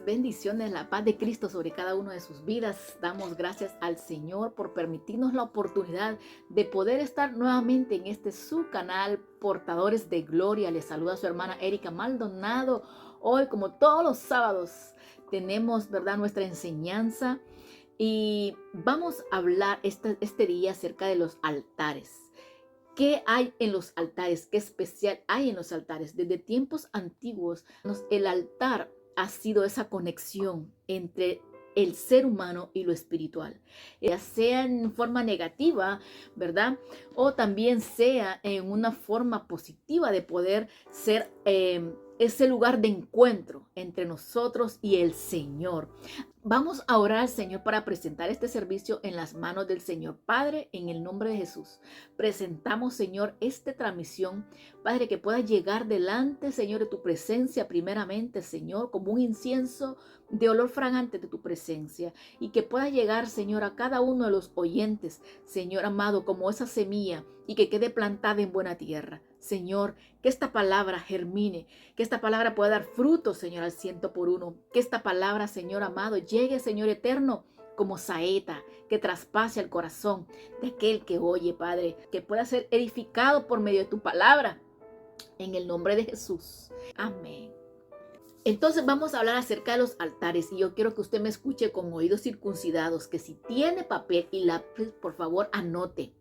bendiciones, la paz de Cristo sobre cada uno de sus vidas. Damos gracias al Señor por permitirnos la oportunidad de poder estar nuevamente en este su canal, Portadores de Gloria. Les saluda su hermana Erika Maldonado. Hoy, como todos los sábados, tenemos, ¿verdad?, nuestra enseñanza y vamos a hablar este día acerca de los altares. ¿Qué hay en los altares? ¿Qué especial hay en los altares? Desde tiempos antiguos, el altar ha sido esa conexión entre el ser humano y lo espiritual, ya sea en forma negativa, ¿verdad? O también sea en una forma positiva de poder ser ese lugar de encuentro entre nosotros y el Señor. Vamos a orar al Señor para presentar este servicio en las manos del Señor. Padre, en el nombre de Jesús, presentamos, Señor, esta transmisión, Padre, que pueda llegar delante, Señor, de tu presencia primeramente, Señor, como un incienso de olor fragante de tu presencia, y que pueda llegar, Señor, a cada uno de los oyentes, Señor amado, como esa semilla, y que quede plantada en buena tierra. Señor, que esta palabra germine, que esta palabra pueda dar fruto, Señor, al 100 por 1. Que esta palabra, Señor amado, llegue, Señor eterno, como saeta, que traspase el corazón de aquel que oye, Padre, que pueda ser edificado por medio de tu palabra, en el nombre de Jesús. Amén. Entonces vamos a hablar acerca de los altares y yo quiero que usted me escuche con oídos circuncidados, que si tiene papel y lápiz, por favor, anote.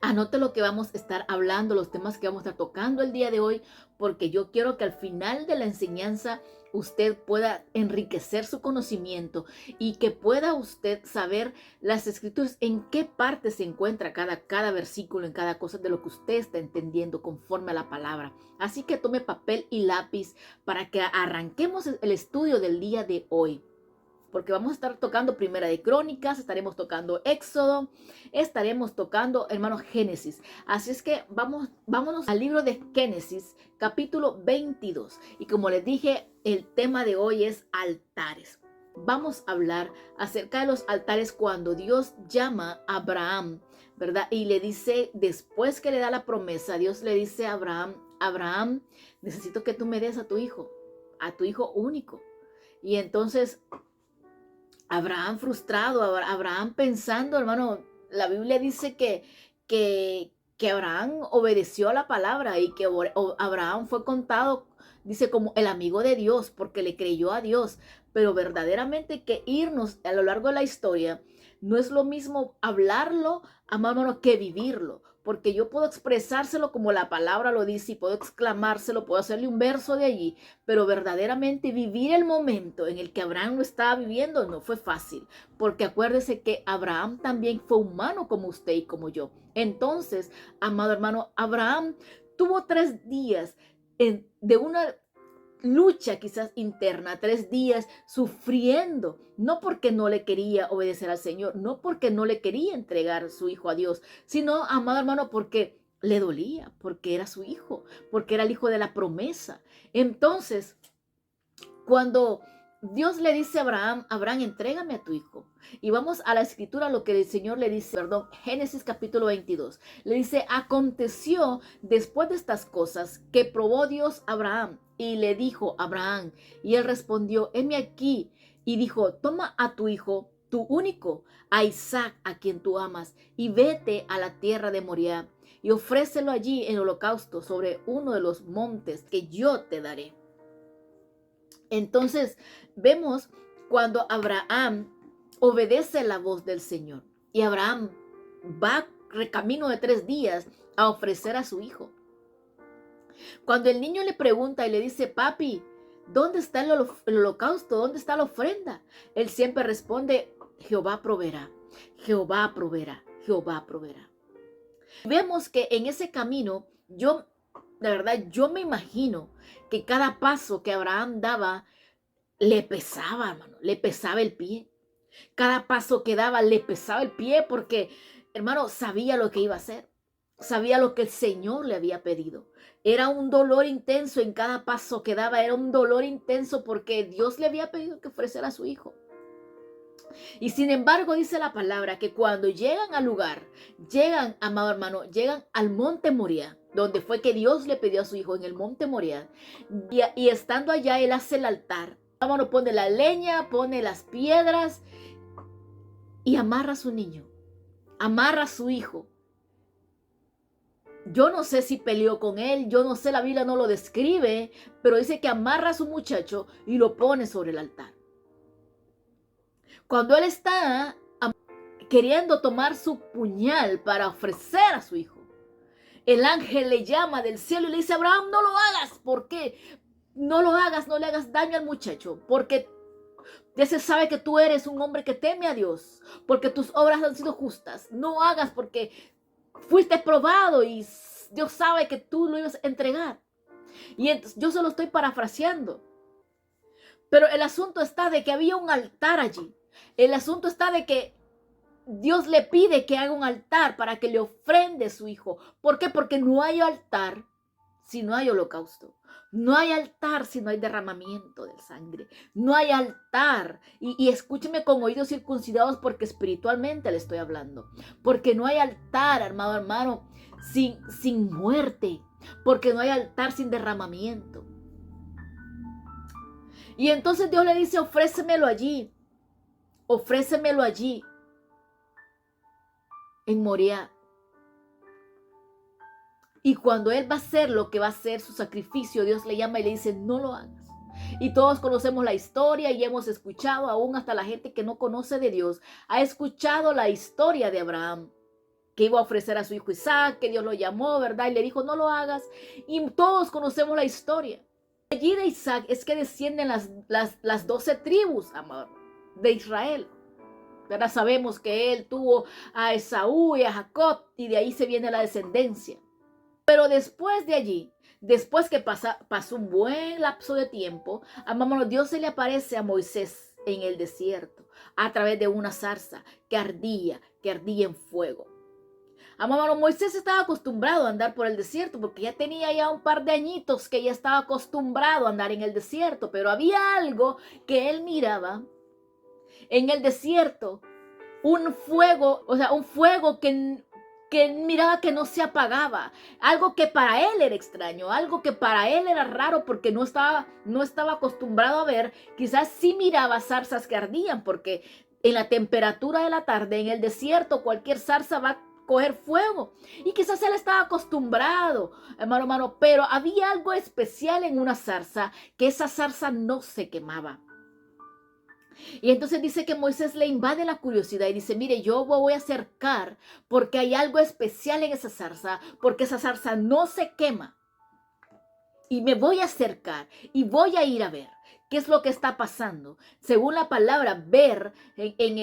Anote lo que vamos a estar hablando, los temas que vamos a estar tocando el día de hoy, porque yo quiero que al final de la enseñanza usted pueda enriquecer su conocimiento y que pueda usted saber las escrituras, en qué parte se encuentra cada versículo, en cada cosa de lo que usted está entendiendo conforme a la palabra. Así que tome papel y lápiz para que arranquemos el estudio del día de hoy. Porque vamos a estar tocando Primera de Crónicas, estaremos tocando Éxodo, estaremos tocando, hermanos, Génesis. Así es que vámonos al libro de Génesis, capítulo 22. Y como les dije, el tema de hoy es altares. Vamos a hablar acerca de los altares cuando Dios llama a Abraham, ¿verdad? Y le dice, después que le da la promesa, Dios le dice a Abraham, Abraham, necesito que tú me des a tu hijo único. Y entonces Abraham frustrado, Abraham pensando, hermano, la Biblia dice que Abraham obedeció a la palabra y que Abraham fue contado, dice, como el amigo de Dios, porque le creyó a Dios. Pero verdaderamente que irnos a lo largo de la historia no es lo mismo hablarlo, hermano, que vivirlo. Porque yo puedo expresárselo como la palabra lo dice y puedo exclamárselo, puedo hacerle un verso de allí, pero verdaderamente vivir el momento en el que Abraham lo estaba viviendo no fue fácil, porque acuérdese que Abraham también fue humano como usted y como yo. Entonces, amado hermano, Abraham tuvo 3 días de una lucha quizás interna, 3 días sufriendo, no porque no le quería obedecer al Señor, no porque no le quería entregar su hijo a Dios, sino, amado hermano, porque le dolía, porque era su hijo, porque era el hijo de la promesa. Entonces, cuando Dios le dice a Abraham, Abraham, entrégame a tu hijo. Y vamos a la escritura, lo que el Señor le dice, Génesis capítulo 22. Le dice, aconteció después de estas cosas que probó Dios a Abraham y le dijo, Abraham, y él respondió, heme aquí. Y dijo, toma a tu hijo, tu único, a Isaac, a quien tú amas, y vete a la tierra de Moriah y ofrécelo allí en holocausto sobre uno de los montes que yo te daré. Entonces vemos cuando Abraham obedece la voz del Señor y Abraham va camino de 3 días a ofrecer a su hijo. Cuando el niño le pregunta y le dice, papi, ¿dónde está el holocausto? ¿Dónde está la ofrenda? Él siempre responde, Jehová proveerá, Jehová proveerá, Jehová proveerá. Vemos que en ese camino, de verdad, yo me imagino que cada paso que Abraham daba le pesaba, hermano, le pesaba el pie. Cada paso que daba le pesaba el pie porque, hermano, sabía lo que iba a hacer. Sabía lo que el Señor le había pedido. Era un dolor intenso en cada paso que daba. Era un dolor intenso porque Dios le había pedido que ofreciera a su hijo. Y sin embargo dice la palabra que cuando llegan al lugar, llegan, amado hermano, llegan al monte Moriah, donde fue que Dios le pidió a su hijo en el monte Moriah. Y estando allá, él hace el altar. Vámonos, pone la leña, pone las piedras y amarra a su niño, amarra a su hijo. Yo no sé si peleó con él, yo no sé, la Biblia no lo describe, pero dice que amarra a su muchacho y lo pone sobre el altar. Cuando él está queriendo tomar su puñal para ofrecer a su hijo, el ángel le llama del cielo y le dice: Abraham, no lo hagas. ¿Por qué? No lo hagas, no le hagas daño al muchacho, porque ya se sabe que tú eres un hombre que teme a Dios, porque tus obras han sido justas. No hagas porque fuiste probado y Dios sabe que tú lo ibas a entregar. Y entonces, yo solo estoy parafraseando. Pero el asunto está de que había un altar allí. El asunto está de que Dios le pide que haga un altar para que le ofrende a su hijo. ¿Por qué? Porque no hay altar si no hay holocausto. No hay altar si no hay derramamiento de sangre. No hay altar. Y escúcheme con oídos circuncidados, porque espiritualmente le estoy hablando. Porque no hay altar, amado hermano, sin muerte. Porque no hay altar sin derramamiento. Y entonces Dios le dice: ofrécemelo allí. Ofrécemelo allí. En Moriah. Y cuando él va a hacer lo que va a ser su sacrificio, Dios le llama y le dice: no lo hagas. Y todos conocemos la historia y hemos escuchado, aún hasta la gente que no conoce de Dios, ha escuchado la historia de Abraham, que iba a ofrecer a su hijo Isaac, que Dios lo llamó, ¿verdad? Y le dijo: no lo hagas. Y todos conocemos la historia. Allí de Isaac es que descienden las 12 tribus, amor, de Israel. ¿Verdad? Sabemos que él tuvo a Esaú y a Jacob, y de ahí se viene la descendencia. Pero después de allí, después que pasó un buen lapso de tiempo, amámonos, Dios se le aparece a Moisés en el desierto a través de una zarza que ardía en fuego. Amámonos, Moisés estaba acostumbrado a andar por el desierto porque ya tenía ya un par de añitos que ya estaba acostumbrado a andar en el desierto, pero había algo que él miraba en el desierto, un fuego, o sea, un fuego que miraba que no se apagaba, algo que para él era extraño, algo que para él era raro porque no estaba acostumbrado a ver. Quizás sí miraba zarzas que ardían, porque en la temperatura de la tarde en el desierto cualquier zarza va a coger fuego, y quizás él estaba acostumbrado, hermano, pero había algo especial en una zarza, que esa zarza no se quemaba. Y entonces dice que Moisés le invade la curiosidad y dice: mire, yo voy a acercar porque hay algo especial en esa zarza, porque esa zarza no se quema. Y me voy a acercar y voy a ir a ver qué es lo que está pasando. Según la palabra ver en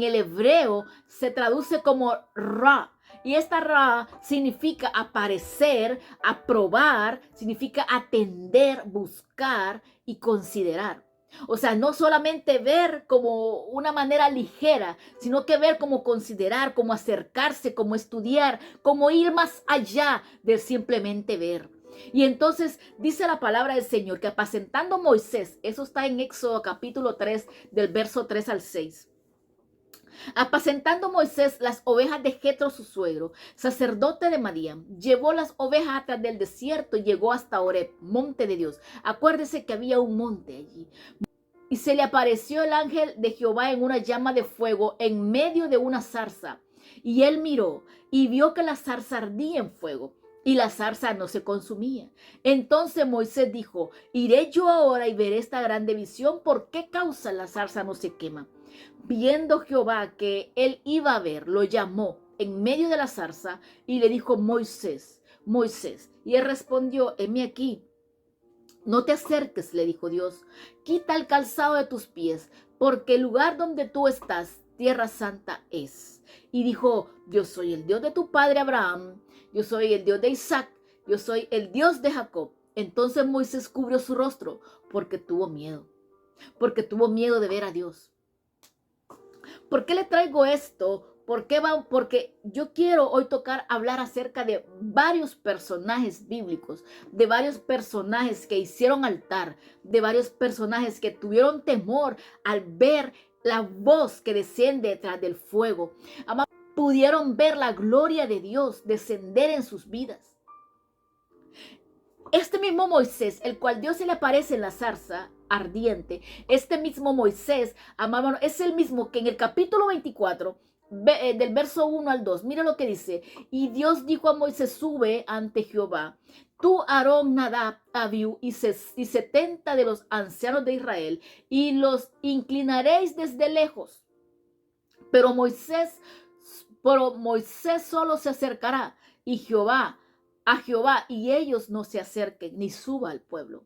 el hebreo se traduce como ra. Y esta ra significa aparecer, aprobar, significa atender, buscar y considerar. O sea, no solamente ver como una manera ligera, sino que ver como considerar, como acercarse, como estudiar, como ir más allá de simplemente ver. Y entonces dice la palabra del Señor que apacentando Moisés, eso está en Éxodo capítulo 3, del verso 3 al 6. Apacentando Moisés las ovejas de Jetro su suegro, sacerdote de Madián, llevó las ovejas atrás del desierto y llegó hasta Horeb, monte de Dios. Acuérdese que había un monte allí. Y se le apareció el ángel de Jehová en una llama de fuego en medio de una zarza. Y él miró y vio que la zarza ardía en fuego y la zarza no se consumía. Entonces Moisés dijo: iré yo ahora y veré esta grande visión, ¿por qué causa la zarza no se quema? Viendo Jehová que él iba a ver, lo llamó en medio de la zarza y le dijo: Moisés, Moisés. Y él respondió: heme aquí. No te acerques, le dijo Dios, quita el calzado de tus pies, porque el lugar donde tú estás, tierra santa es. Y dijo: yo soy el Dios de tu padre Abraham, yo soy el Dios de Isaac, yo soy el Dios de Jacob. Entonces Moisés cubrió su rostro porque tuvo miedo de ver a Dios. ¿Por qué le traigo esto? Porque yo quiero hoy hablar acerca de varios personajes bíblicos, de varios personajes que hicieron altar, de varios personajes que tuvieron temor al ver la voz que desciende detrás del fuego. Pudieron ver la gloria de Dios descender en sus vidas. este mismo Moisés, el cual Dios se le aparece en la zarza ardiente, este mismo Moisés, amado hermano, es el mismo que en el capítulo 24, del verso 1 al 2, mira lo que dice. Y Dios dijo a Moisés: sube ante Jehová, tú, Aarón, Nadab, Abiú y 70 de los ancianos de Israel, y los inclinaréis desde lejos. Pero Moisés solo se acercará, y a Jehová, y ellos no se acerquen, ni suba al pueblo.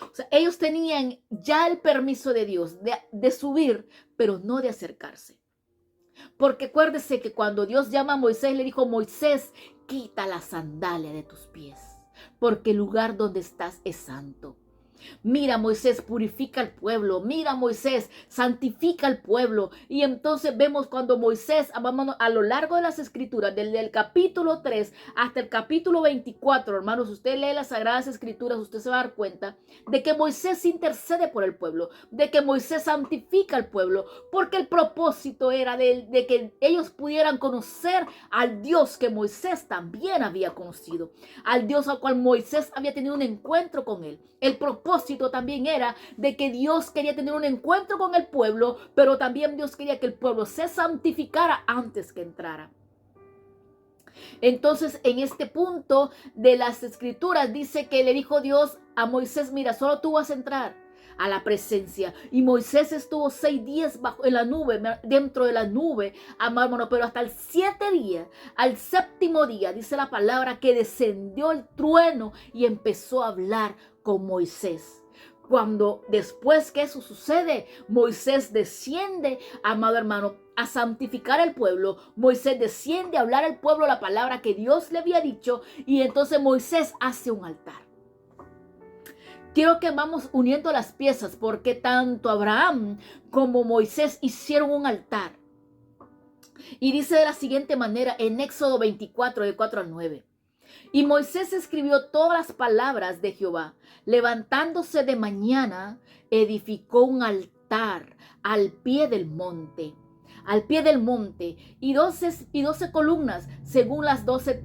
O sea, ellos tenían ya el permiso de Dios de subir, pero no de acercarse. Porque acuérdese que cuando Dios llama a Moisés, le dijo: Moisés, quita la sandalia de tus pies, porque el lugar donde estás es santo. Mira, Moisés, purifica al pueblo. Mira, Moisés, santifica al pueblo. Y entonces vemos cuando Moisés, a lo largo de las escrituras, desde el capítulo 3 hasta el capítulo 24, hermanos, usted lee las Sagradas Escrituras, usted se va a dar cuenta de que Moisés intercede por el pueblo, de que Moisés santifica al pueblo, porque el propósito era de que ellos pudieran conocer al Dios que Moisés también había conocido, al Dios al cual Moisés había tenido un encuentro con él. El propósito también era de que Dios quería tener un encuentro con el pueblo, pero también Dios quería que el pueblo se santificara antes que entrara. Entonces, en este punto de las escrituras dice que le dijo Dios a Moisés: mira, solo tú vas a entrar a la presencia. Y Moisés estuvo 6 días en la nube, dentro de la nube, amado hermano, pero hasta el 7 día, al 7º día, dice la palabra que descendió el trueno y empezó a hablar con Moisés. Cuando después que eso sucede, Moisés desciende, amado hermano, a santificar al pueblo. Moisés desciende a hablar al pueblo la palabra que Dios le había dicho, y entonces Moisés hace un altar. Quiero que vamos uniendo las piezas, porque tanto Abraham como Moisés hicieron un altar. Y dice de la siguiente manera en Éxodo 24, de 4 al 9. Y Moisés escribió todas las palabras de Jehová. Levantándose de mañana, edificó un altar al pie del monte. Y 12 columnas según las 12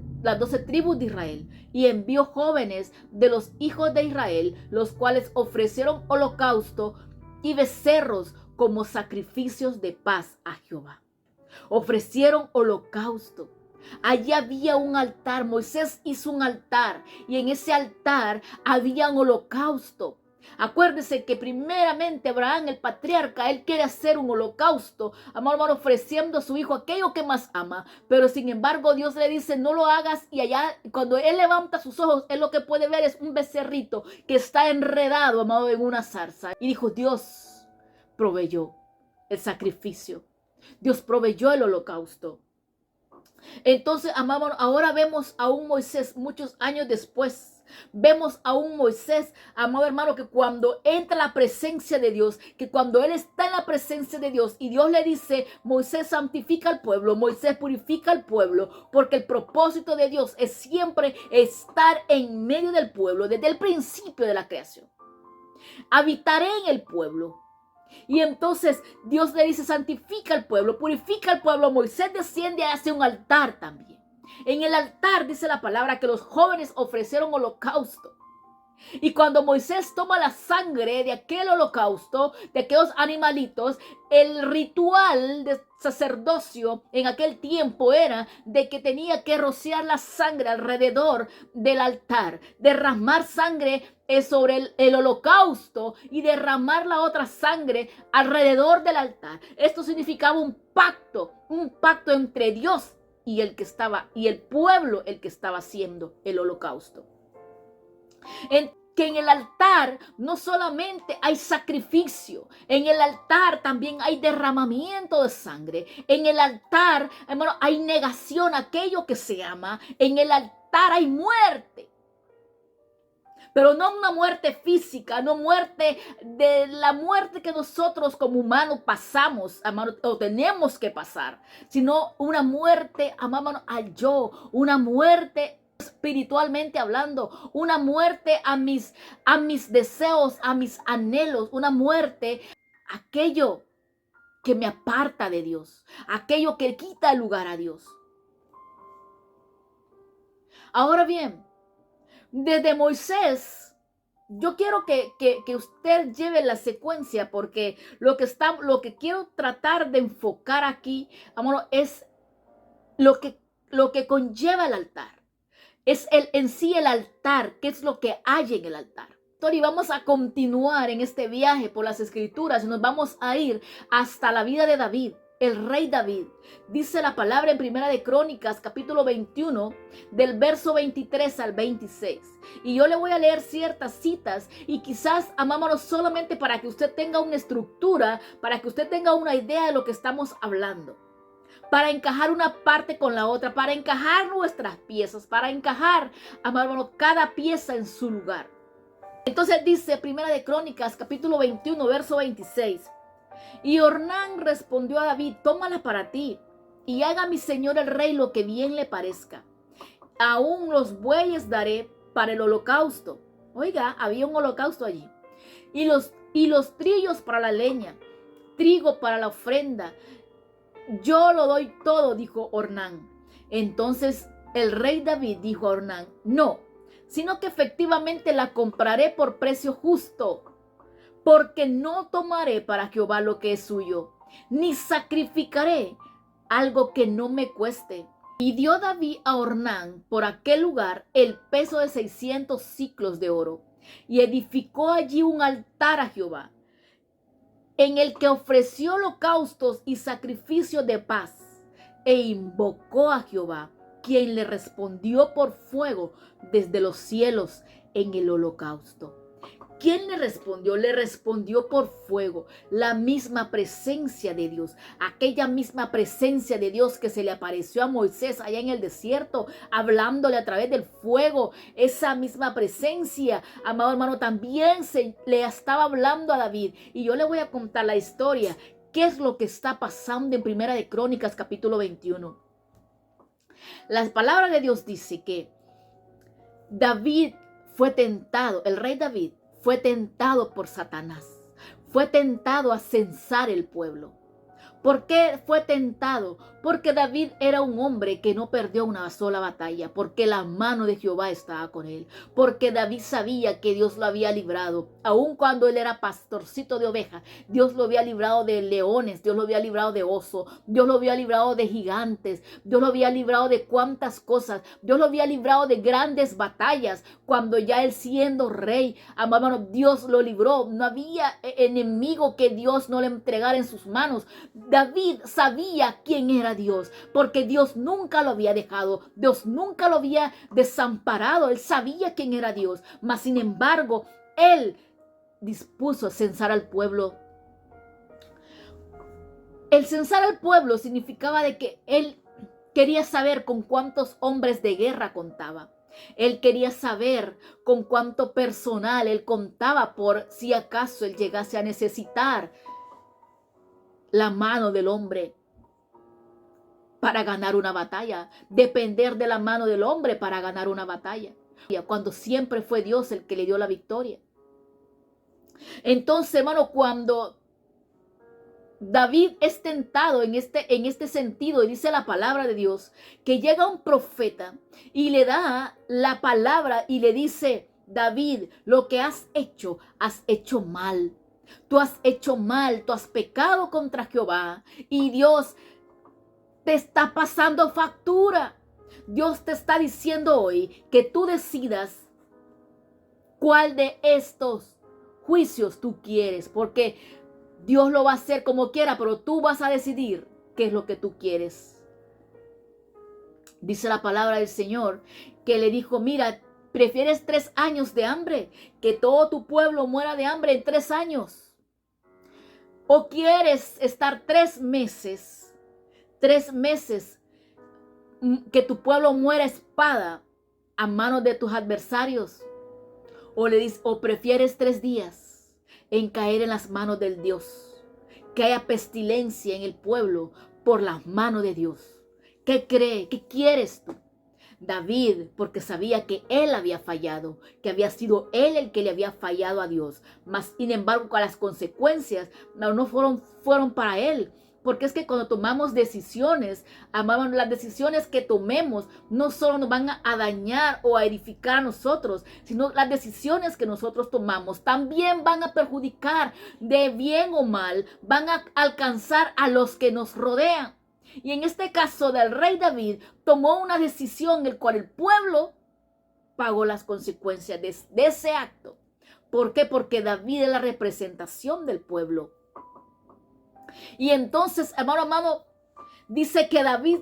tribus de Israel. Y envió jóvenes de los hijos de Israel, los cuales ofrecieron holocausto y becerros como sacrificios de paz a Jehová. Ofrecieron holocausto. Allí había un altar. Moisés hizo un altar, y en ese altar había un holocausto. Acuérdese que primeramente Abraham, el patriarca, él quiere hacer un holocausto, amado hermano, ofreciendo a su hijo aquello que más ama. Pero sin embargo Dios le dice: no lo hagas. Y allá, cuando él levanta sus ojos, él lo que puede ver es un becerrito que está enredado, amado, en una zarza. Y dijo: Dios proveyó el sacrificio. Dios proveyó el holocausto. Entonces, amamos, ahora vemos a un Moisés muchos años después. Vemos a un Moisés, amado hermano, que cuando entra a la presencia de Dios, que cuando él está en la presencia de Dios y Dios le dice: Moisés, santifica al pueblo, Moisés, purifica al pueblo, porque el propósito de Dios es siempre estar en medio del pueblo desde el principio de la creación. Habitaré en el pueblo. Y entonces Dios le dice: santifica al pueblo, purifica al pueblo. Moisés desciende y hace un altar también. En el altar dice la palabra que los jóvenes ofrecieron holocausto. Y cuando Moisés toma la sangre de aquel holocausto, de aquellos animalitos, el ritual de sacerdocio en aquel tiempo era de que tenía que rociar la sangre alrededor del altar, derramar sangre sobre el holocausto y derramar la otra sangre alrededor del altar. Esto significaba un pacto entre Dios y el pueblo, el que estaba haciendo el holocausto. Que en el altar no solamente hay sacrificio, en el altar también hay derramamiento de sangre. En el altar, hermano, hay negación a aquello que se ama. En el altar hay muerte. Pero no una muerte física, no muerte de la muerte que nosotros como humanos pasamos, hermano, o tenemos que pasar, sino una muerte, hermano, al yo, una muerte espiritualmente hablando, una muerte a mis deseos, a mis anhelos, una muerte a aquello que me aparta de Dios, aquello que quita el lugar a Dios. Ahora bien, Desde Moisés, yo quiero que usted lleve la secuencia, porque lo que quiero tratar de enfocar aquí, amor, es lo que conlleva el altar. Es en sí el altar, qué es lo que hay en el altar. Y vamos a continuar en este viaje por las escrituras y nos vamos a ir hasta la vida de David, el rey David. Dice la palabra en Primera de Crónicas, capítulo 21, del verso 23 al 26. Y yo le voy a leer ciertas citas y quizás, amámonos, solamente para que usted tenga una estructura, para que usted tenga una idea de lo que estamos hablando. Para encajar una parte con la otra, para encajar nuestras piezas, para encajar, amámonos, cada pieza en su lugar. Entonces dice Primera de Crónicas, capítulo 21, verso 26. Y Ornán respondió a David: tómala para ti, y haga mi señor el rey lo que bien le parezca. Aún los bueyes daré para el holocausto. Oiga, había un holocausto allí. Y los trillos para la leña, trigo para la ofrenda. Yo lo doy todo, dijo Ornán. Entonces el rey David dijo a Ornán: no, sino que efectivamente la compraré por precio justo, porque no tomaré para Jehová lo que es suyo, ni sacrificaré algo que no me cueste. Y dio David a Ornán por aquel lugar el peso de 600 siclos de oro, y edificó allí un altar a Jehová, en el que ofreció holocaustos y sacrificios de paz, e invocó a Jehová, quien le respondió por fuego desde los cielos en el holocausto. ¿Quién le respondió? Le respondió por fuego, la misma presencia de Dios, aquella misma presencia de Dios que se le apareció a Moisés allá en el desierto, hablándole a través del fuego. Esa misma presencia, amado hermano, también le estaba hablando a David. Y yo le voy a contar la historia, qué es lo que está pasando en Primera de Crónicas, capítulo 21. La palabra de Dios dice que David fue tentado, el rey David fue tentado por Satanás, fue tentado a censar el pueblo. ¿Por qué fue tentado? Porque David era un hombre que no perdió una sola batalla, porque la mano de Jehová estaba con él, porque David sabía que Dios lo había librado, aun cuando él era pastorcito de ovejas. Dios lo había librado de leones, Dios lo había librado de oso, Dios lo había librado de gigantes, Dios lo había librado de cuantas cosas, Dios lo había librado de grandes batallas. Cuando ya él siendo rey, amado, Dios lo libró, no había enemigo que Dios no le entregara en sus manos. David sabía quién era Dios, porque Dios nunca lo había dejado, Dios nunca lo había desamparado. Él sabía quién era Dios, mas sin embargo, él dispuso a censar al pueblo. El censar al pueblo significaba de que él quería saber con cuántos hombres de guerra contaba. Él quería saber con cuánto personal él contaba, por si acaso él llegase a necesitar la mano del hombre para ganar una batalla, depender de la mano del hombre para ganar una batalla, cuando siempre fue Dios el que le dio la victoria. Entonces, hermano, cuando David es tentado en este sentido, y dice la palabra de Dios, que llega un profeta y le da la palabra y le dice: David, lo que has hecho mal. Tú has hecho mal, tú has pecado contra Jehová y Dios te está pasando factura. Dios te está diciendo hoy que tú decidas cuál de estos juicios tú quieres, porque Dios lo va a hacer como quiera, pero tú vas a decidir qué es lo que tú quieres. Dice la palabra del Señor que le dijo: mira, ¿prefieres 3 años de hambre? Que todo tu pueblo muera de hambre en 3 años. ¿O quieres estar 3 meses que tu pueblo muera a espada a manos de tus adversarios? ¿O prefieres 3 días en caer en las manos del Dios? Que haya pestilencia en el pueblo por las manos de Dios. ¿Qué cree? ¿Qué quieres tú? David, porque sabía que él había fallado, que había sido él el que le había fallado a Dios, mas sin embargo las consecuencias no fueron para él, Porque es que cuando tomamos decisiones, amamos, las decisiones que tomemos no solo nos van a dañar o a edificar a nosotros, sino las decisiones que nosotros tomamos también van a perjudicar de bien o mal, van a alcanzar a los que nos rodean. Y en este caso del rey David tomó una decisión el cual el pueblo pagó las consecuencias de ese acto. ¿Por qué? Porque David es la representación del pueblo. Y entonces, hermano, dice que David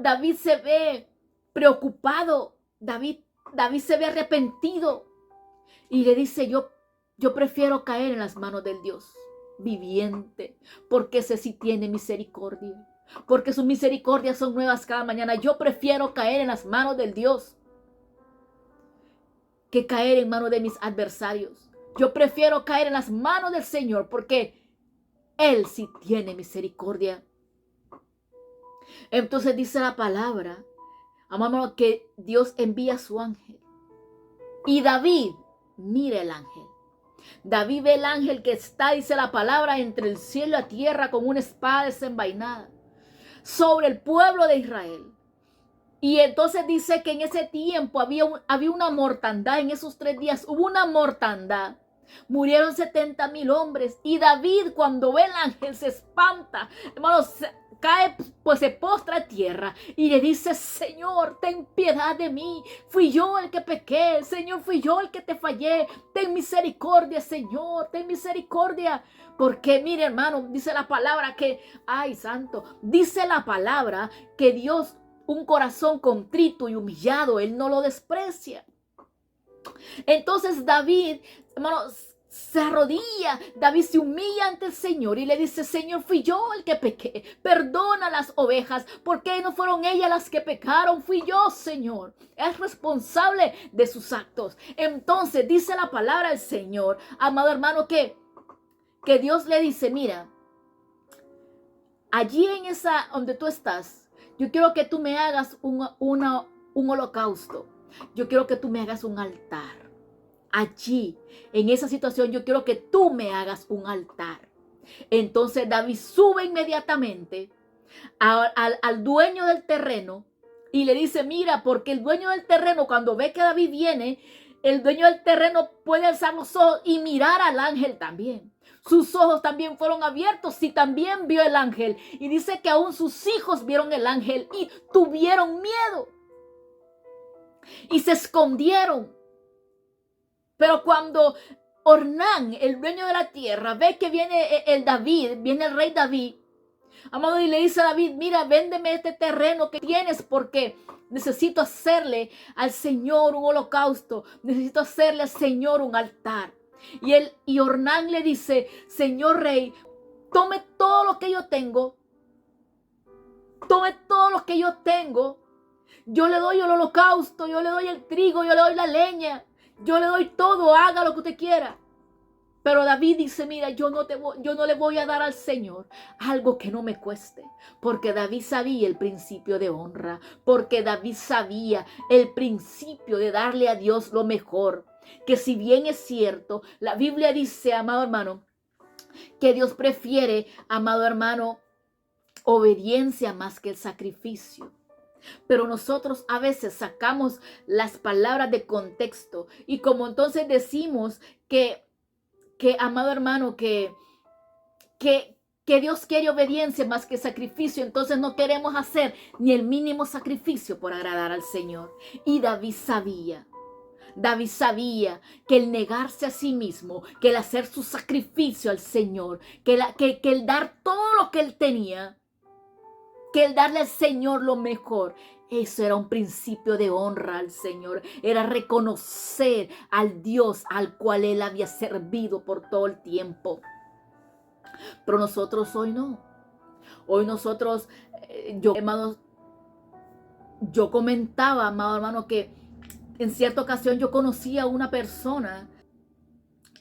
David se ve preocupado, David se ve arrepentido y le dice, yo prefiero caer en las manos del Dios viviente, porque ese sí tiene misericordia, porque sus misericordias son nuevas cada mañana. Yo prefiero caer en las manos del Dios que caer en manos de mis adversarios. Yo prefiero caer en las manos del Señor, porque Él sí tiene misericordia. Entonces dice la palabra, amamos, que Dios envía a su ángel. Y David mira el ángel. David ve el ángel que está, dice la palabra, entre el cielo y la tierra con una espada desenvainada sobre el pueblo de Israel. Y entonces dice que en ese tiempo había una mortandad. En esos 3 días hubo una mortandad. Murieron 70,000 hombres. Y David, cuando ve el ángel, se espanta. Hermanos, cae, pues se postra a tierra y le dice, Señor, ten piedad de mí. Fui yo el que pequé. Señor, fui yo el que te fallé. Ten misericordia, Señor, ten misericordia. Porque mire, hermano, dice la palabra que, ay, santo, dice la palabra que Dios, un corazón contrito y humillado, Él no lo desprecia. Entonces David, hermanos, se arrodilla, David se humilla ante el Señor y le dice, Señor, fui yo el que pequé, perdona las ovejas, porque no fueron ellas las que pecaron, fui yo, Señor. Es responsable de sus actos. Entonces dice la palabra del Señor, amado hermano, que Dios le dice, mira, allí en esa donde tú estás, yo quiero que tú me hagas un holocausto. Yo quiero que tú me hagas un altar. Allí, en esa situación, yo quiero que tú me hagas un altar. Entonces David sube inmediatamente al dueño del terreno y le dice, mira, porque el dueño del terreno, cuando ve que David viene, el dueño del terreno puede alzar los ojos y mirar al ángel también. Sus ojos también fueron abiertos y también vio el ángel. Y dice que aún sus hijos vieron el ángel y tuvieron miedo. Y se escondieron. Pero cuando Ornán, el dueño de la tierra, ve que viene viene el rey David, amado, y le dice a David, mira, véndeme este terreno que tienes porque necesito hacerle al Señor un holocausto. Necesito hacerle al Señor un altar. Y Ornán le dice, Señor rey, tome todo lo que yo tengo. Tome todo lo que yo tengo. Yo le doy el holocausto, yo le doy el trigo, yo le doy la leña. Yo le doy todo, haga lo que usted quiera. Pero David dice, mira, yo no le voy a dar al Señor algo que no me cueste. Porque David sabía el principio de honra. Porque David sabía el principio de darle a Dios lo mejor. Que si bien es cierto, la Biblia dice, amado hermano, que Dios prefiere, amado hermano, obediencia más que el sacrificio. Pero nosotros a veces sacamos las palabras de contexto y como entonces decimos que amado hermano, que Dios quiere obediencia más que sacrificio, entonces no queremos hacer ni el mínimo sacrificio por agradar al Señor. Y David sabía que el negarse a sí mismo, que el hacer su sacrificio al Señor, que el dar todo lo que él tenía, que el darle al Señor lo mejor, eso era un principio de honra al Señor. Era reconocer al Dios al cual él había servido por todo el tiempo. Pero nosotros hoy no. Hoy nosotros, yo comentaba, amado hermano, que en cierta ocasión yo conocí a una persona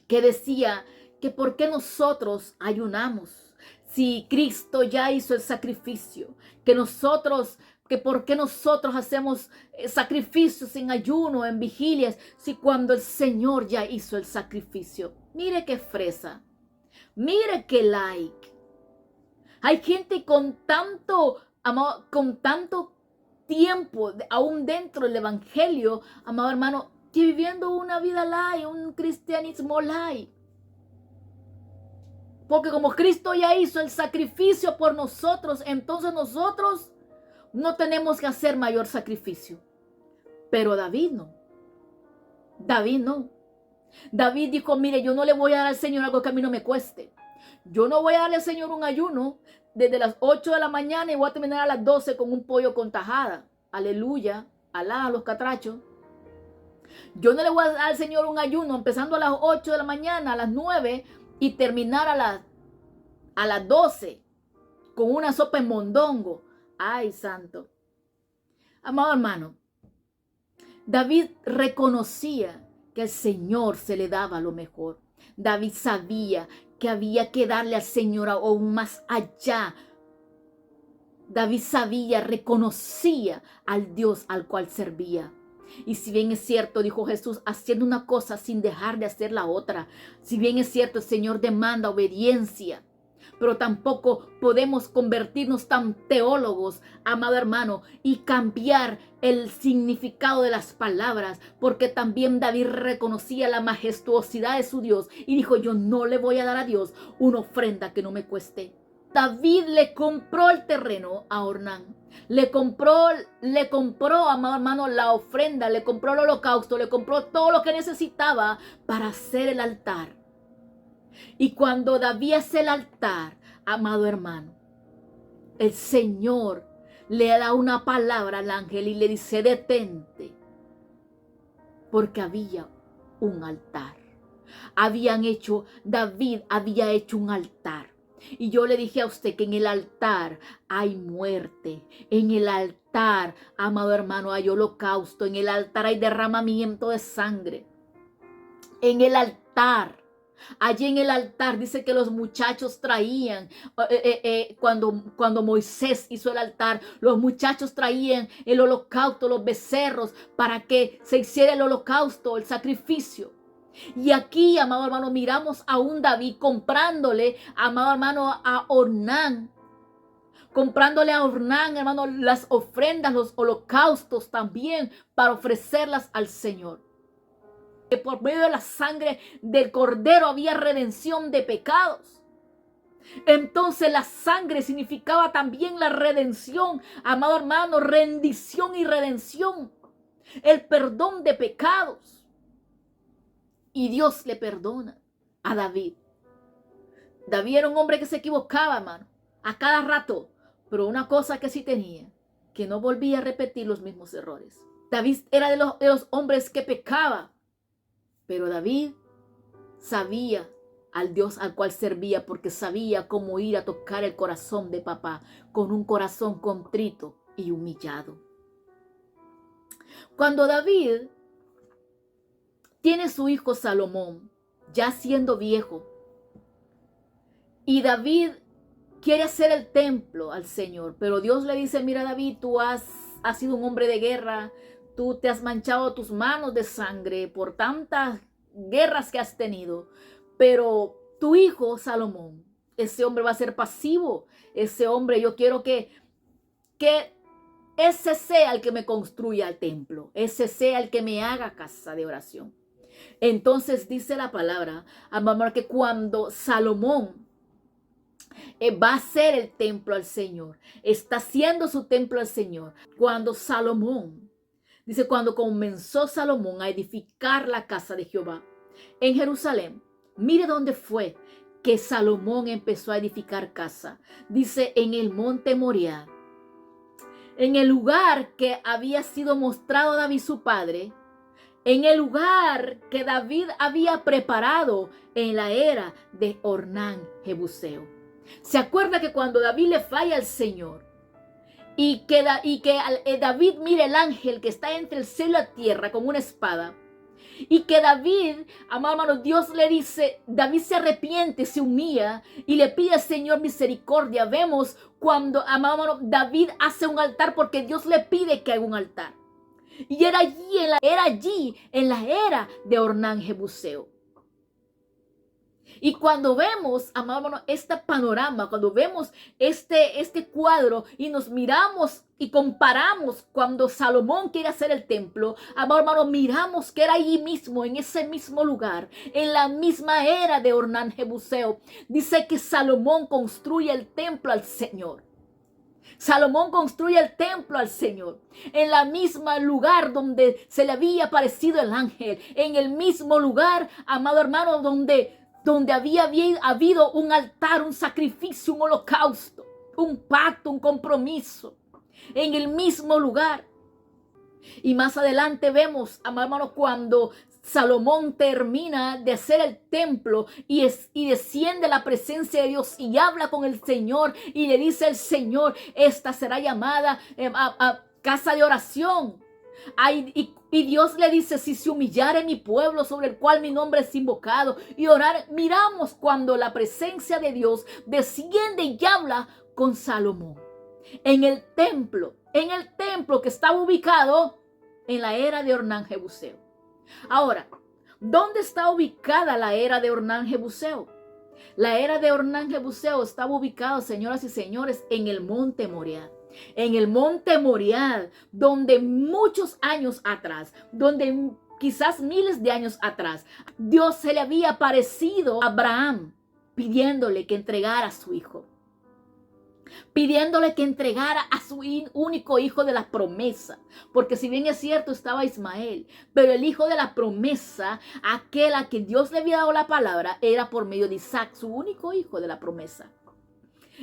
que decía que por qué nosotros ayunamos si Cristo ya hizo el sacrificio, que por qué nosotros hacemos sacrificios en ayuno, en vigilias, si cuando el Señor ya hizo el sacrificio. Mire qué fresa. Mire qué like. Hay gente con tanto, amado, con tanto tiempo, aún dentro del evangelio, amado hermano, que viviendo una vida light, un cristianismo light. Porque como Cristo ya hizo el sacrificio por nosotros, entonces nosotros no tenemos que hacer mayor sacrificio. Pero David no. David no. David dijo, mire, yo no le voy a dar al Señor algo que a mí no me cueste. Yo no voy a darle al Señor un ayuno desde las 8 de la mañana y voy a terminar a las 12 con un pollo con tajada. Aleluya. Alá a los catrachos. Yo no le voy a dar al Señor un ayuno empezando a las 8 de la mañana, a las 9 y terminar a las 12 con una sopa en mondongo. Ay, santo. Amado hermano, David reconocía que el Señor se le daba lo mejor. David sabía que había que darle al Señor aún más allá. David sabía, reconocía al Dios al cual servía. Y si bien es cierto, dijo Jesús, haciendo una cosa sin dejar de hacer la otra. Si bien es cierto, el Señor demanda obediencia. Pero tampoco podemos convertirnos tan teólogos, amado hermano, y cambiar el significado de las palabras, porque también David reconocía la majestuosidad de su Dios y dijo, yo no le voy a dar a Dios una ofrenda que no me cueste. David le compró el terreno a Ornán. Le compró, amado hermano, la ofrenda, le compró el holocausto, le compró todo lo que necesitaba para hacer el altar. Y cuando David hace el altar, amado hermano, el Señor le da una palabra al ángel y le dice, detente, porque había un altar. David había hecho un altar. Y yo le dije a usted que en el altar hay muerte, en el altar, amado hermano, hay holocausto, en el altar hay derramamiento de sangre, en el altar. Allí en el altar dice que los muchachos traían, cuando Moisés hizo el altar, los muchachos traían el holocausto, los becerros, para que se hiciera el holocausto, el sacrificio. Y aquí, amado hermano, miramos a un David comprándole, amado hermano, a Ornán. Comprándole a Ornán, hermano, las ofrendas, los holocaustos también, para ofrecerlas al Señor. Que por medio de la sangre del Cordero había redención de pecados. Entonces la sangre significaba también la redención, amado hermano, rendición y redención, el perdón de pecados. Y Dios le perdona a David. David era un hombre que se equivocaba, hermano, a cada rato, pero una cosa que sí tenía, que no volvía a repetir los mismos errores. David era de los hombres que pecaba. Pero David sabía al Dios al cual servía, porque sabía cómo ir a tocar el corazón de papá con un corazón contrito y humillado. Cuando David tiene su hijo Salomón, ya siendo viejo, y David quiere hacer el templo al Señor, pero Dios le dice, mira David, tú has sido un hombre de guerra, tú te has manchado tus manos de sangre por tantas guerras que has tenido, pero tu hijo Salomón, ese hombre va a ser pasivo, ese hombre yo quiero que ese sea el que me construya el templo, ese sea el que me haga casa de oración. Entonces dice la palabra, amor, que cuando Salomón va a hacer el templo al Señor, está haciendo su templo al Señor, cuando Salomón, dice, cuando comenzó Salomón a edificar la casa de Jehová en Jerusalén, mire dónde fue que Salomón empezó a edificar casa. Dice, en el monte Moriah, en el lugar que había sido mostrado a David su padre, en el lugar que David había preparado en la era de Ornán Jebuseo. ¿Se acuerda que cuando David le falla al Señor, y que David mira el ángel que está entre el cielo y la tierra con una espada, y que David, amado hermano, Dios le dice, David se arrepiente, se humilla y le pide al Señor misericordia? Vemos cuando, amado hermano, David hace un altar porque Dios le pide que haga un altar. Y era allí en la era de Ornán Jebuseo. Y cuando vemos, amado hermano, este panorama, cuando vemos este cuadro y nos miramos y comparamos cuando Salomón quiere hacer el templo, amado hermano, miramos que era allí mismo, en ese mismo lugar, en la misma era de Ornán Jebuseo. Dice que Salomón construye el templo al Señor. Salomón construye el templo al Señor, en la misma lugar donde se le había aparecido el ángel, en el mismo lugar, amado hermano, donde había habido un altar, un sacrificio, un holocausto, un pacto, un compromiso, en el mismo lugar. Y más adelante vemos, amado hermano, cuando Salomón termina de hacer el templo y desciende la presencia de Dios y habla con el Señor y le dice al Señor, esta será llamada a casa de oración. Y Dios le dice, si se humillare mi pueblo sobre el cual mi nombre es invocado y orar, miramos cuando la presencia de Dios desciende y habla con Salomón en el templo que estaba ubicado en la era de Ornán Jebuseo. Ahora, ¿dónde está ubicada la era de Ornán Jebuseo? La era de Ornán Jebuseo estaba ubicada, señoras y señores, en el monte Moriah. En el monte Moriah, donde muchos años atrás, donde quizás miles de años atrás, Dios se le había aparecido a Abraham pidiéndole que entregara a su hijo. Pidiéndole que entregara a su único hijo de la promesa. Porque si bien es cierto estaba Ismael, pero el hijo de la promesa, aquel a quien Dios le había dado la palabra, era por medio de Isaac, su único hijo de la promesa.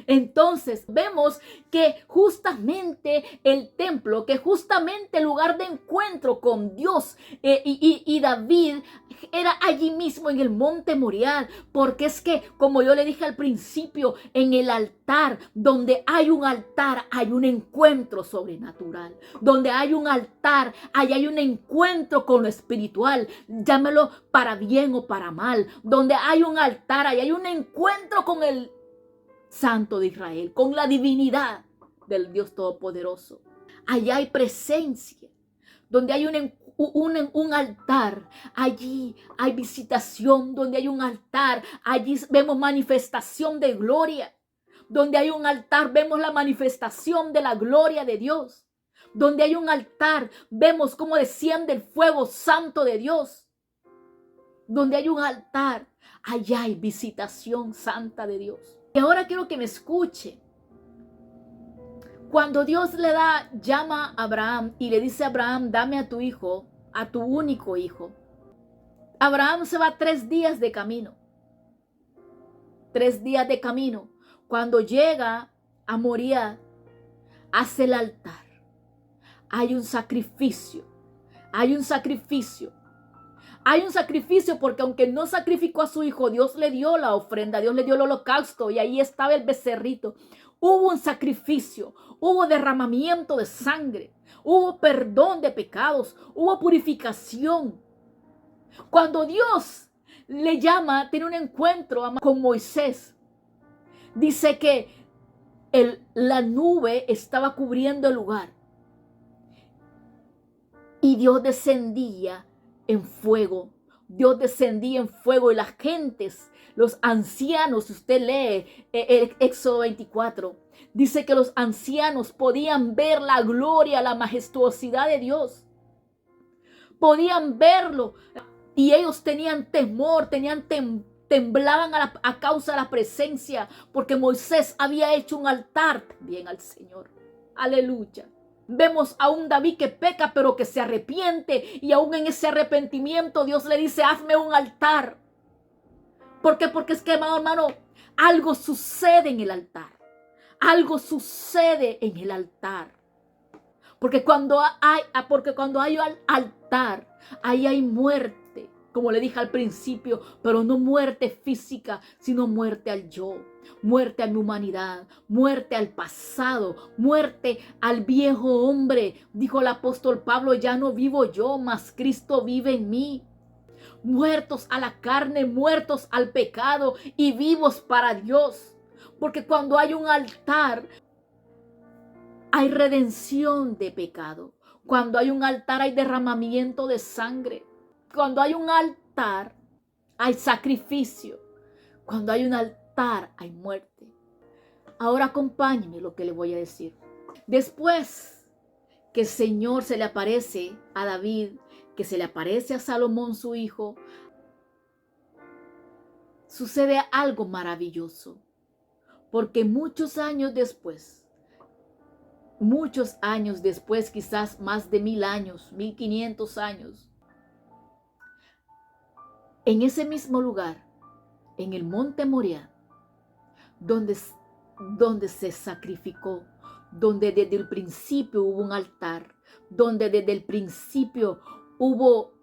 Entonces vemos que justamente el templo, que justamente el lugar de encuentro con Dios y David era allí mismo en el monte Moriah, porque es que, como yo le dije al principio, en el altar, donde hay un altar, hay un encuentro sobrenatural. Donde hay un altar, ahí hay un encuentro con lo espiritual, llámelo para bien o para mal. Donde hay un altar, ahí hay un encuentro con el Santo de Israel, con la divinidad del Dios Todopoderoso. Allá hay presencia, donde hay un altar, allí hay visitación. Donde hay un altar, allí vemos manifestación de gloria. Donde hay un altar, vemos la manifestación de la gloria de Dios. Donde hay un altar, vemos cómo desciende el fuego santo de Dios. Donde hay un altar, allá hay visitación santa de Dios. Y ahora quiero que me escuche. Cuando Dios llama a Abraham y le dice a Abraham, dame a tu hijo, a tu único hijo. Abraham se va 3 días de camino. 3 días de camino. Cuando llega a Moriah, hace el altar. Hay un sacrificio. Hay un sacrificio. Hay un sacrificio porque aunque no sacrificó a su hijo, Dios le dio la ofrenda, Dios le dio el holocausto y ahí estaba el becerrito. Hubo un sacrificio, hubo derramamiento de sangre, hubo perdón de pecados, hubo purificación. Cuando Dios le llama, tiene un encuentro con Moisés. Dice que la nube estaba cubriendo el lugar y Dios descendía en fuego. Dios descendía en fuego y las gentes, los ancianos, si usted lee Éxodo 24, dice que los ancianos podían ver la gloria, la majestuosidad de Dios. Podían verlo y ellos tenían temor, temblaban a causa de la presencia, porque Moisés había hecho un altar también al Señor. Aleluya. Vemos a un David que peca, pero que se arrepiente. Y aún en ese arrepentimiento Dios le dice, hazme un altar. ¿Por qué? Porque es que, hermano, algo sucede en el altar. Algo sucede en el altar. Porque cuando hay altar, ahí hay muerte. Como le dije al principio, pero no muerte física, sino muerte al yo. Muerte a mi humanidad, muerte al pasado, muerte al viejo hombre. Dijo el apóstol Pablo, ya no vivo yo, mas Cristo vive en mí. Muertos a la carne, muertos al pecado y vivos para Dios. Porque cuando hay un altar, hay redención de pecado. Cuando hay un altar, hay derramamiento de sangre. Cuando hay un altar, hay sacrificio. Cuando hay un altar, hay muerte. Ahora acompáñenme lo que le voy a decir. Después que el Señor se le aparece a David, que se le aparece a Salomón su hijo, sucede algo maravilloso. Porque muchos años después, quizás más de 1000 años, 1500 años, en ese mismo lugar, en el monte Moriah, donde se sacrificó, donde desde el principio hubo un altar, donde desde el principio hubo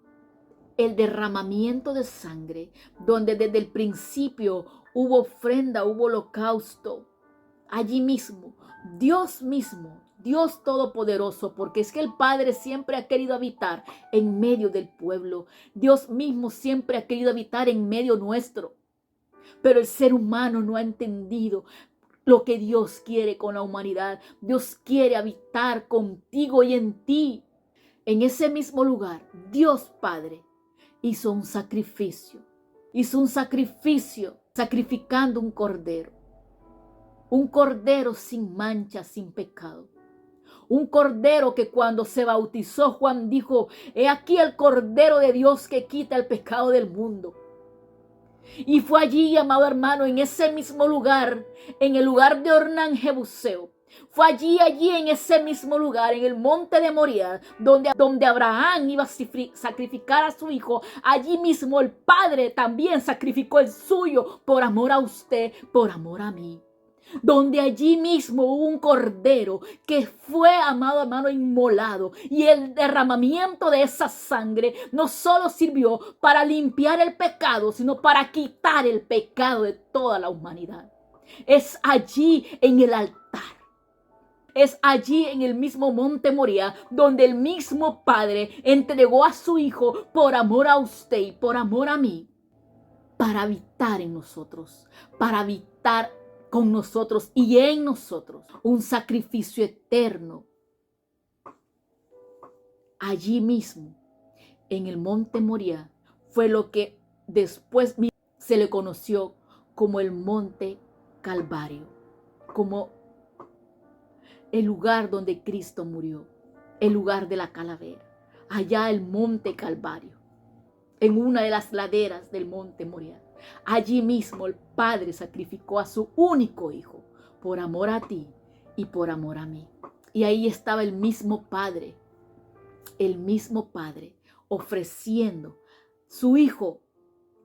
el derramamiento de sangre, donde desde el principio hubo ofrenda, hubo holocausto. Allí mismo, Dios Todopoderoso, porque es que el Padre siempre ha querido habitar en medio del pueblo. Dios mismo siempre ha querido habitar en medio nuestro. Pero el ser humano no ha entendido lo que Dios quiere con la humanidad. Dios quiere habitar contigo y en ti. En ese mismo lugar, Dios Padre hizo un sacrificio. Sacrificando un cordero. Un cordero sin mancha, sin pecado. Un cordero que cuando se bautizó Juan dijo, he aquí el cordero de Dios que quita el pecado del mundo. Y fue allí, amado hermano, en ese mismo lugar, en el lugar de Ornán Jebuseo. Fue allí en ese mismo lugar, en el monte de Moriah, donde Abraham iba a sacrificar a su hijo. Allí mismo el Padre también sacrificó el suyo por amor a usted, por amor a mí. Donde allí mismo hubo un cordero que fue, amado hermano, inmolado, y el derramamiento de esa sangre no solo sirvió para limpiar el pecado, sino para quitar el pecado de toda la humanidad. Es allí en el altar. Es allí en el mismo monte Moriah donde el mismo Padre entregó a su Hijo por amor a usted y por amor a mí, para habitar en nosotros, para habitar con nosotros y en nosotros, un sacrificio eterno. Allí mismo, en el monte Moriah, fue lo que después se le conoció como el monte Calvario, como el lugar donde Cristo murió, el lugar de la calavera, allá el monte Calvario, en una de las laderas del monte Moriah. Allí mismo el Padre sacrificó a su único Hijo por amor a ti y por amor a mí. Y ahí estaba el mismo Padre ofreciendo su Hijo,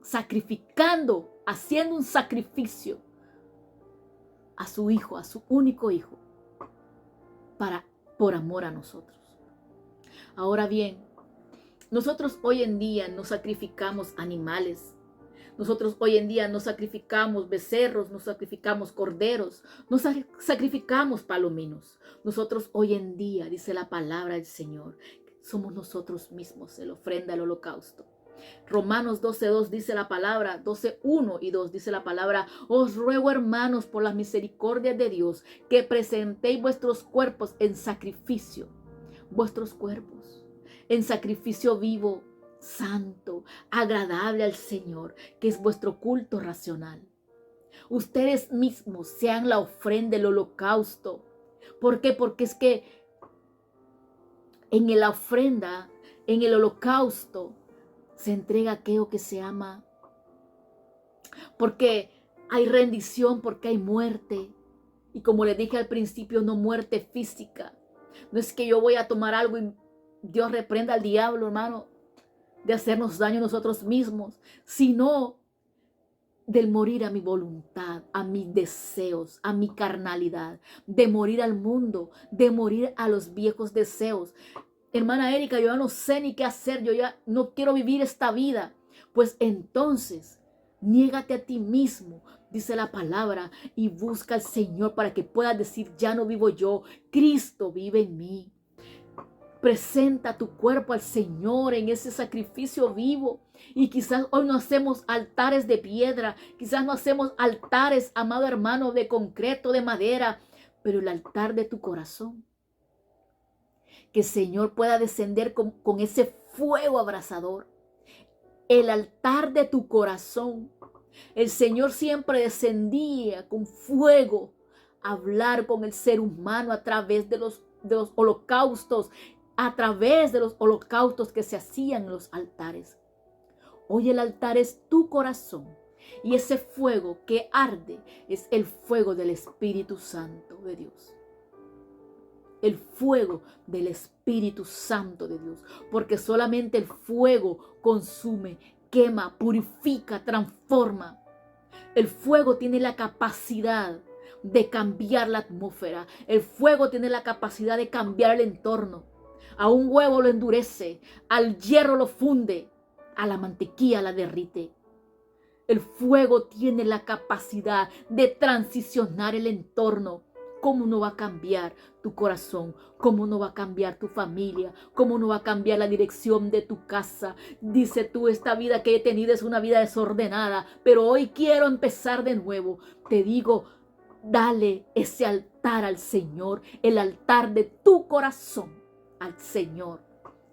sacrificando, haciendo un sacrificio a su Hijo, a su único Hijo, por amor a nosotros. Ahora bien, nosotros hoy en día no sacrificamos animales. Nosotros hoy en día no sacrificamos becerros, no sacrificamos corderos, no sacrificamos palominos. Nosotros hoy en día, dice la palabra del Señor, somos nosotros mismos el ofrenda, el holocausto. Romanos 12:2 dice la palabra, 12:1 y 2 dice la palabra, os ruego hermanos por las misericordias de Dios que presentéis vuestros cuerpos en sacrificio, en sacrificio vivo, santo, agradable al Señor, que es vuestro culto racional. Ustedes mismos sean la ofrenda, el holocausto. ¿Por qué? Porque es que en la ofrenda, en el holocausto, se entrega aquello que se ama. Porque hay rendición, porque hay muerte. Y como le dije al principio, no muerte física. No es que yo voy a tomar algo y Dios reprenda al diablo, hermano, de hacernos daño a nosotros mismos, sino del morir a mi voluntad, a mis deseos, a mi carnalidad, de morir al mundo, de morir a los viejos deseos. Hermana Erika, yo ya no sé ni qué hacer, yo ya no quiero vivir esta vida. Pues entonces, niégate a ti mismo, dice la palabra, y busca al Señor para que puedas decir, ya no vivo yo, Cristo vive en mí. Presenta tu cuerpo al Señor en ese sacrificio vivo. Y quizás hoy no hacemos altares de piedra, quizás no hacemos altares, amado hermano, de concreto, de madera, pero el altar de tu corazón. Que el Señor pueda descender con ese fuego abrasador. El altar de tu corazón. El Señor siempre descendía con fuego a hablar con el ser humano a través de los holocaustos, a través de los holocaustos que se hacían en los altares. Hoy el altar es tu corazón y ese fuego que arde es el fuego del Espíritu Santo de Dios. El fuego del Espíritu Santo de Dios, porque solamente el fuego consume, quema, purifica, transforma. El fuego tiene la capacidad de cambiar la atmósfera. El fuego tiene la capacidad de cambiar el entorno. A un huevo lo endurece, al hierro lo funde, a la mantequilla la derrite. El fuego tiene la capacidad de transicionar el entorno. ¿Cómo no va a cambiar tu corazón? ¿Cómo no va a cambiar tu familia? ¿Cómo no va a cambiar la dirección de tu casa? Dice tú, esta vida que he tenido es una vida desordenada, pero hoy quiero empezar de nuevo. Te digo, dale ese altar al Señor, el altar de tu corazón al Señor,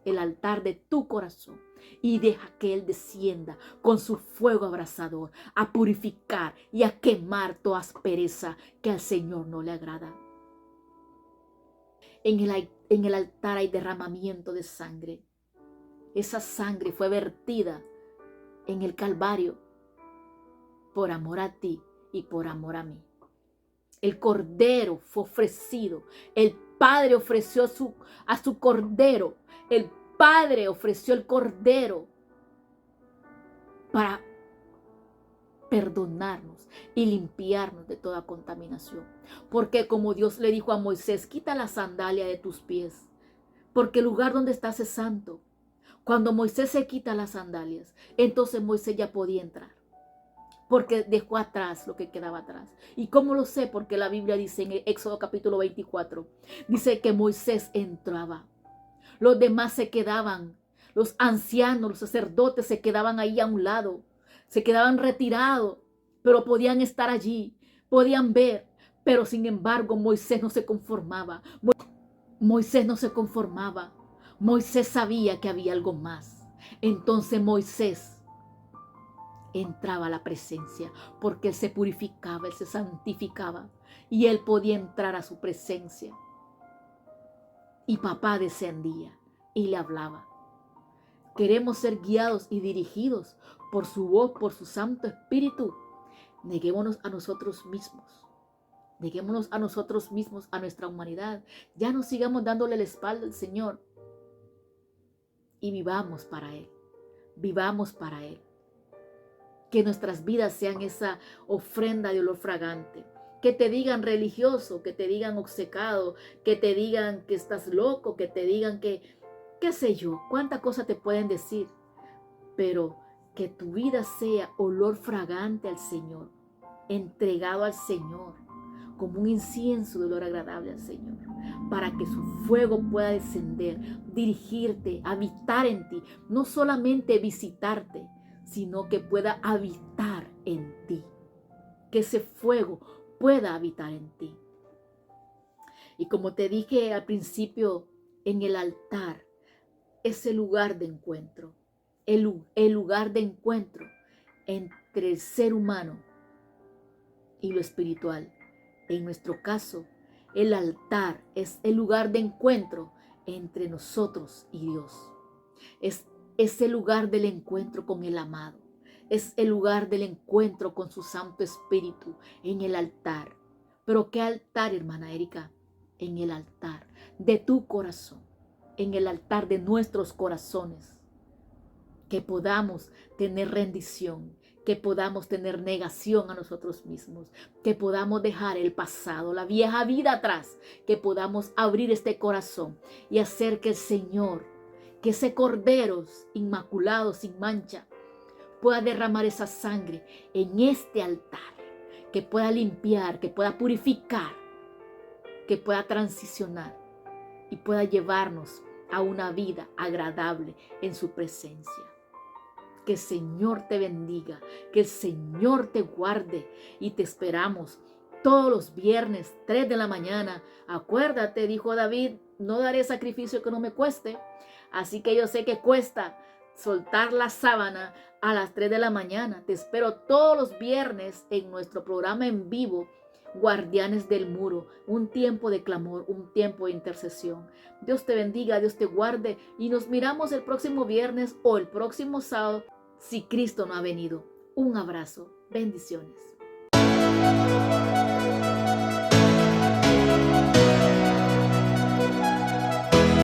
el altar de tu corazón. Y deja que Él descienda con su fuego abrasador a purificar y a quemar toda aspereza que al Señor no le agrada. En el altar hay derramamiento de sangre. Esa sangre fue vertida en el Calvario por amor a ti y por amor a mí. El cordero fue ofrecido. El Padre ofreció a su cordero. El Padre ofreció el cordero para perdonarnos y limpiarnos de toda contaminación. Porque como Dios le dijo a Moisés, quita la sandalia de tus pies, porque el lugar donde estás es santo. Cuando Moisés se quita las sandalias, entonces Moisés ya podía entrar, porque dejó atrás lo que quedaba atrás. ¿Y cómo lo sé? Porque la Biblia dice en Éxodo capítulo 24, dice que Moisés entraba. Los demás se quedaban, los ancianos, los sacerdotes se quedaban ahí a un lado, se quedaban retirados, pero podían estar allí, podían ver, pero sin embargo Moisés no se conformaba. Moisés no se conformaba. Moisés sabía que había algo más. Entonces Moisés entraba a la presencia, porque él se purificaba, él se santificaba y él podía entrar a su presencia. Y papá descendía y le hablaba. Queremos ser guiados y dirigidos por su voz, por su Santo Espíritu. Neguémonos a nosotros mismos. Neguémonos a nosotros mismos, a nuestra humanidad. Ya no sigamos dándole la espalda al Señor. Y vivamos para Él. Vivamos para Él. Que nuestras vidas sean esa ofrenda de olor fragante. Que te digan religioso, que te digan obcecado, que te digan que estás loco, que te digan que, qué sé yo, cuánta cosa te pueden decir. Pero que tu vida sea olor fragante al Señor, entregado al Señor, como un incienso de olor agradable al Señor, para que su fuego pueda descender, dirigirte, habitar en ti, no solamente visitarte, sino que pueda habitar en ti, que ese fuego pueda habitar en ti. Y como te dije al principio, en el altar, ese lugar de encuentro, el lugar de encuentro entre el ser humano y lo espiritual. En nuestro caso, el altar es el lugar de encuentro entre nosotros y Dios. Es el lugar del encuentro con el amado. Es el lugar del encuentro con su Santo Espíritu en el altar. Pero ¿qué altar, hermana Erika? En el altar de tu corazón, en el altar de nuestros corazones. Que podamos tener rendición, que podamos tener negación a nosotros mismos, que podamos dejar el pasado, la vieja vida atrás, que podamos abrir este corazón y hacer que el Señor, que ese cordero inmaculado, sin mancha, pueda derramar esa sangre en este altar, que pueda limpiar, que pueda purificar, que pueda transicionar y pueda llevarnos a una vida agradable en su presencia. Que el Señor te bendiga, que el Señor te guarde y te esperamos todos los viernes, 3 de la mañana. Acuérdate, dijo David, no daré sacrificio que no me cueste. Así que yo sé que cuesta soltar la sábana a las 3 de la mañana. Te espero todos los viernes en nuestro programa en vivo, Guardianes del Muro, un tiempo de clamor, un tiempo de intercesión. Dios te bendiga, Dios te guarde y nos miramos el próximo viernes o el próximo sábado si Cristo no ha venido. Un abrazo, bendiciones.